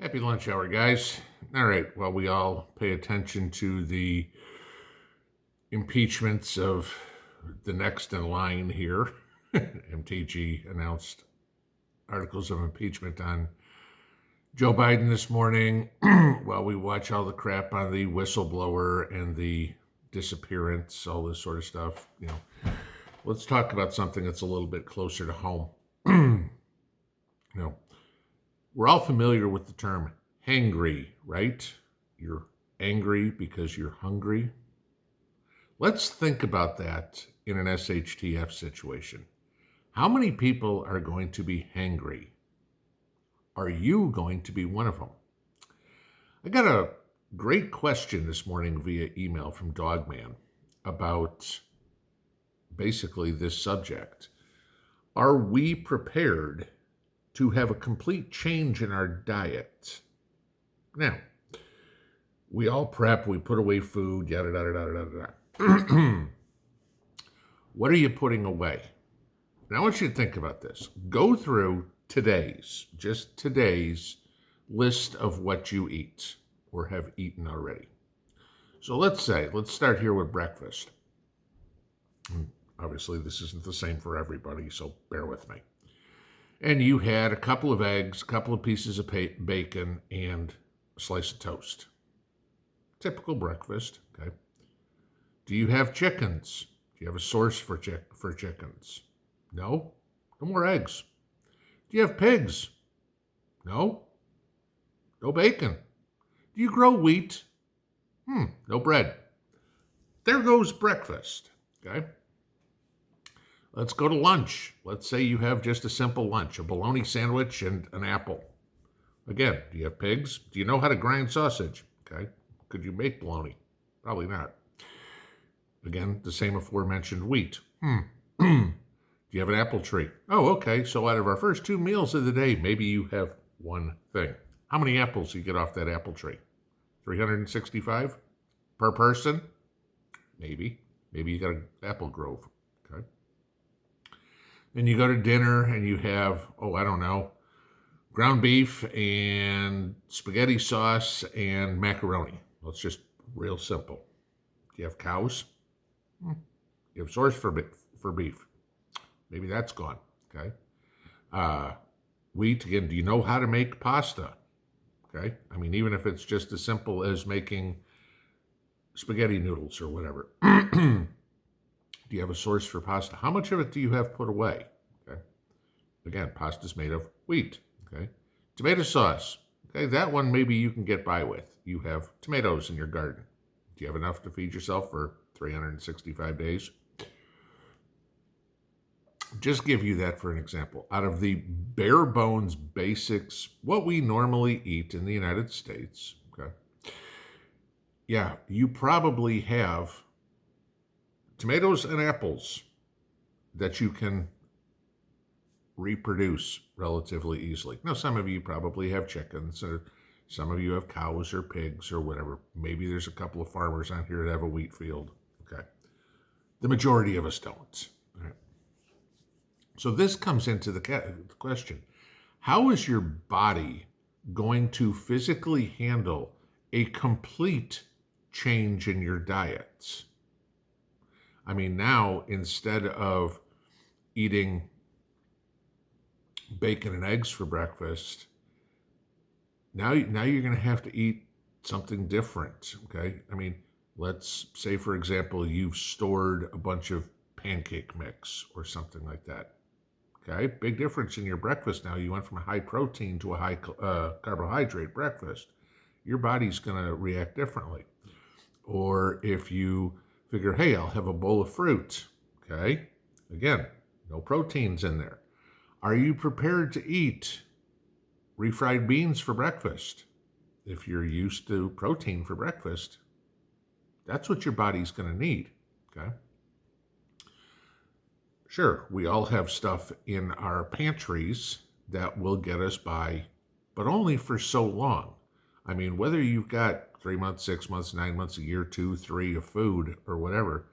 Happy lunch hour, guys. All right, well, we all pay attention to the impeachments of the next in line here. MTG announced articles of impeachment on Joe Biden this morning while we watch all the crap on the whistleblower and the disappearance, all this sort of stuff. Let's talk about something that's a little bit closer to home. you know, We're all familiar with the term hangry, right? You're angry because you're hungry. Let's think about that in an SHTF situation. How many people are going to be hangry? Are you going to be one of them? I got a great question this morning via email from Dogman about basically this subject. Are we prepared to have a complete change in our diet? Now, we all prep, we put away food, yada, yada, yada, yada, yada. What are you putting away? Now, I want you to think about this. Go through just today's list of what you eat or have eaten already. So let's start here with breakfast. Obviously, this isn't the same for everybody, so bear with me. And you had a couple of eggs, a couple of pieces of bacon, and a slice of toast. Typical breakfast, okay? Do you have chickens? Do you have a source for chickens? No? No more eggs. Do you have pigs? No? No bacon. Do you grow wheat? No bread. There goes breakfast, okay? Let's go to lunch. Let's say you have just a simple lunch, a bologna sandwich and an apple. Again, do you have pigs? Do you know how to grind sausage? Okay. Could you make bologna? Probably not. Again, the same aforementioned wheat. Do you have an apple tree? Oh, okay. So out of our first 2 meals of the day, maybe you have one thing. How many apples do you get off that apple tree? 365 per person? Maybe. Maybe you got an apple grove. Okay. Then you go to dinner and you have, ground beef and spaghetti sauce and macaroni. Well, it's just real simple. Do you have cows? You have source for beef. Maybe that's gone, okay? Wheat, again, do you know how to make pasta? Okay? I mean, even if it's just as simple as making spaghetti noodles or whatever. Do you have a source for pasta? How much of it do you have put away? Okay. Again, pasta's made of wheat. Okay. Tomato sauce. Okay, that one maybe you can get by with. You have tomatoes in your garden. Do you have enough to feed yourself for 365 days? Just give you that for an example. Out of the bare bones basics, what we normally eat in the United States, okay, yeah, you probably have tomatoes and apples that you can reproduce relatively easily. Now, some of you probably have chickens, or some of you have cows or pigs or whatever. Maybe there's a couple of farmers on here that have a wheat field. Okay. The majority of us don't. All right. So this comes into the question. How is your body going to physically handle a complete change in your diets? I mean, now instead of eating bacon and eggs for breakfast, now you're going to have to eat something different, okay? I mean, let's say, for example, you've stored a bunch of pancake mix or something like that, okay? Big difference in your breakfast now. You went from a high protein to a high carbohydrate breakfast. Your body's going to react differently. Or if you figure, hey, I'll have a bowl of fruit, okay? Again, no proteins in there. Are you prepared to eat refried beans for breakfast? If you're used to protein for breakfast, that's what your body's going to need, okay? Sure, we all have stuff in our pantries that will get us by, but only for so long. I mean, whether you've got 3 months, 6 months, 9 months, a year, 2, 3 of food or whatever,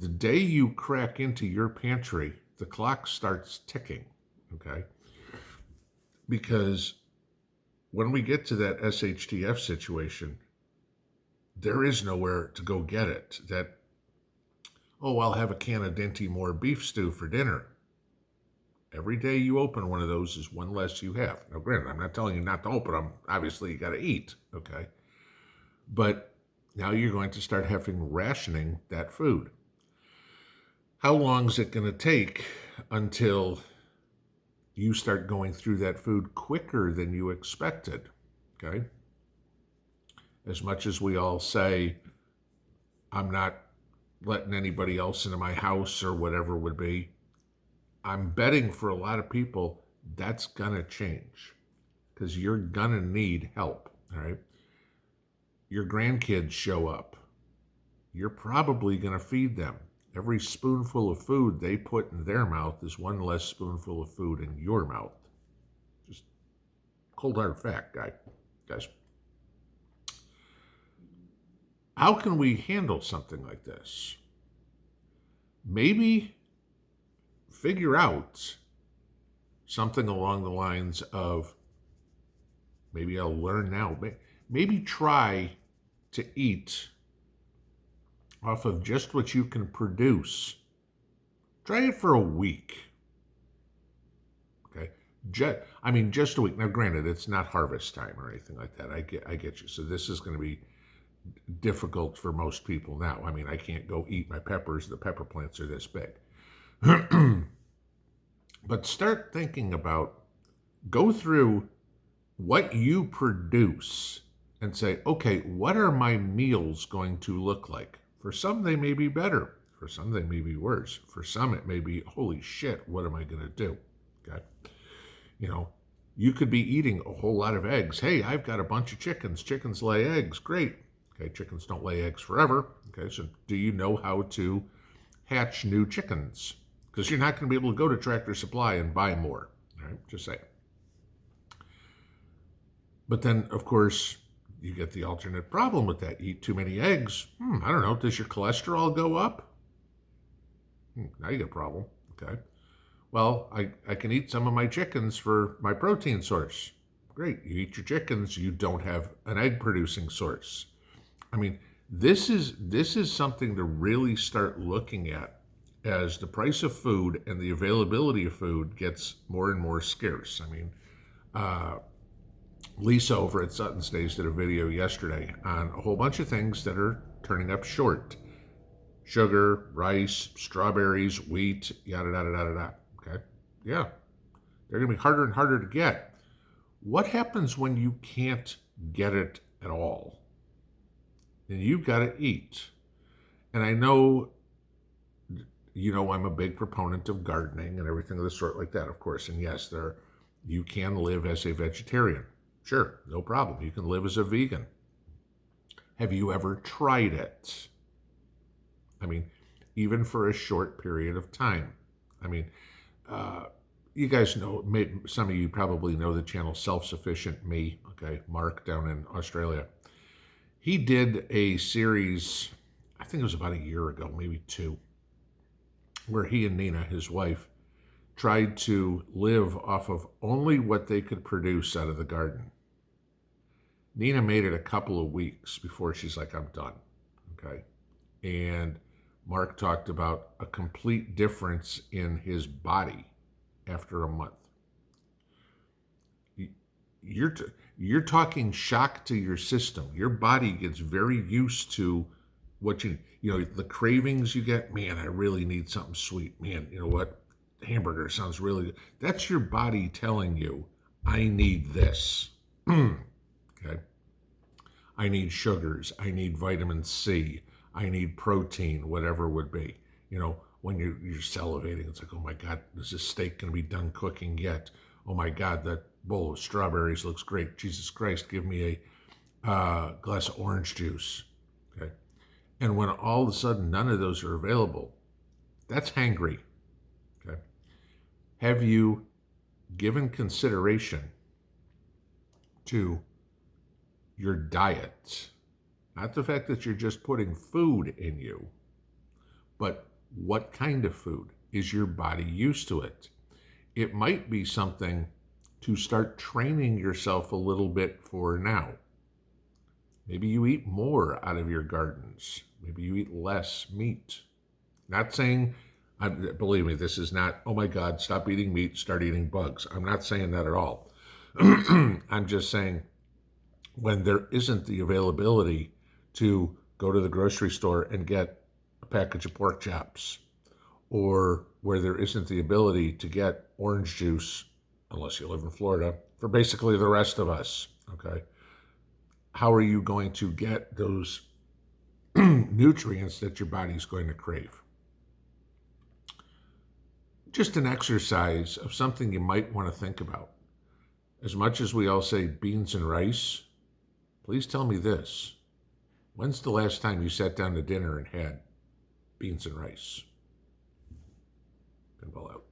the day you crack into your pantry, the clock starts ticking, okay? Because when we get to that SHTF situation, there is nowhere to go get it. That, oh, I'll have a can of Dinty Moore beef stew for dinner. Every day you open one of those is one less you have. Now, granted, I'm not telling you not to open them. Obviously, you got to eat, okay? But now you're going to start having rationing that food. How long is it going to take until you start going through that food quicker than you expected, okay? As much as we all say, I'm not letting anybody else into my house or whatever it would be, I'm betting for a lot of people that's going to change because you're going to need help, all right? Your grandkids show up. You're probably going to feed them. Every spoonful of food they put in their mouth is one less spoonful of food in your mouth. Just cold hard fact, guys. How can we handle something like this? Maybe figure out something along the lines of, maybe I'll learn now, maybe try to eat off of just what you can produce. Try it for a week. Okay? Just a week. Now, granted, it's not harvest time or anything like that. I get you. So this is going to be difficult for most people now. I mean, I can't go eat my peppers. The pepper plants are this big. But start thinking about, go through what you produce and say, okay, what are my meals going to look like? For some, they may be better. For some, they may be worse. For some, it may be, holy shit, what am I going to do? Okay. You know, you could be eating a whole lot of eggs. Hey, I've got a bunch of chickens. Chickens lay eggs. Great. Okay, chickens don't lay eggs forever. Okay, so do you know how to hatch new chickens? Because you're not going to be able to go to Tractor Supply and buy more. All right, just saying. But then, of course, you get the alternate problem with that. You eat too many eggs. I don't know. Does your cholesterol go up? Now you got a problem. Okay. Well, I can eat some of my chickens for my protein source. Great. You eat your chickens. You don't have an egg producing source. I mean, this is something to really start looking at as the price of food and the availability of food gets more and more scarce. I mean, Lisa over at Sutton Stays did a video yesterday on a whole bunch of things that are turning up short. Sugar, rice, strawberries, wheat, yada, yada, yada, yada. Okay? Yeah. They're going to be harder and harder to get. What happens when you can't get it at all? And you've got to eat. And I know, I'm a big proponent of gardening and everything of the sort like that, of course. And yes, you can live as a vegetarian. Sure, no problem. You can live as a vegan. Have you ever tried it? I mean, even for a short period of time. I mean, you guys know, some of you probably know the channel Self-Sufficient Me, okay, Mark down in Australia. He did a series, I think it was about a year ago, maybe 2, where he and Nina, his wife, tried to live off of only what they could produce out of the garden. Nina made it a couple of weeks before she's like, I'm done. Okay. And Mark talked about a complete difference in his body after a month. You're talking shock to your system. Your body gets very used to what the cravings you get. Man, I really need something sweet. Man, you know what? Hamburger sounds really good. That's your body telling you, I need this. Okay. I need sugars. I need vitamin C. I need protein, whatever it would be. When you're salivating, it's like, oh my God, is this steak going to be done cooking yet? Oh my God, that bowl of strawberries looks great. Jesus Christ, give me a glass of orange juice. Okay. And when all of a sudden none of those are available, that's hangry. Okay. Have you given consideration to your diet? Not the fact that you're just putting food in you, but what kind of food? Is your body used to it? It might be something to start training yourself a little bit for now. Maybe you eat more out of your gardens. Maybe you eat less meat. Not saying, believe me, this is not, oh my God, stop eating meat, start eating bugs. I'm not saying that at all. I'm just saying when there isn't the availability to go to the grocery store and get a package of pork chops, or where there isn't the ability to get orange juice, unless you live in Florida, for basically the rest of us, okay? How are you going to get those nutrients that your body's going to crave? Just an exercise of something you might want to think about. As much as we all say beans and rice, please tell me this. When's the last time you sat down to dinner and had beans and rice? Pinball out.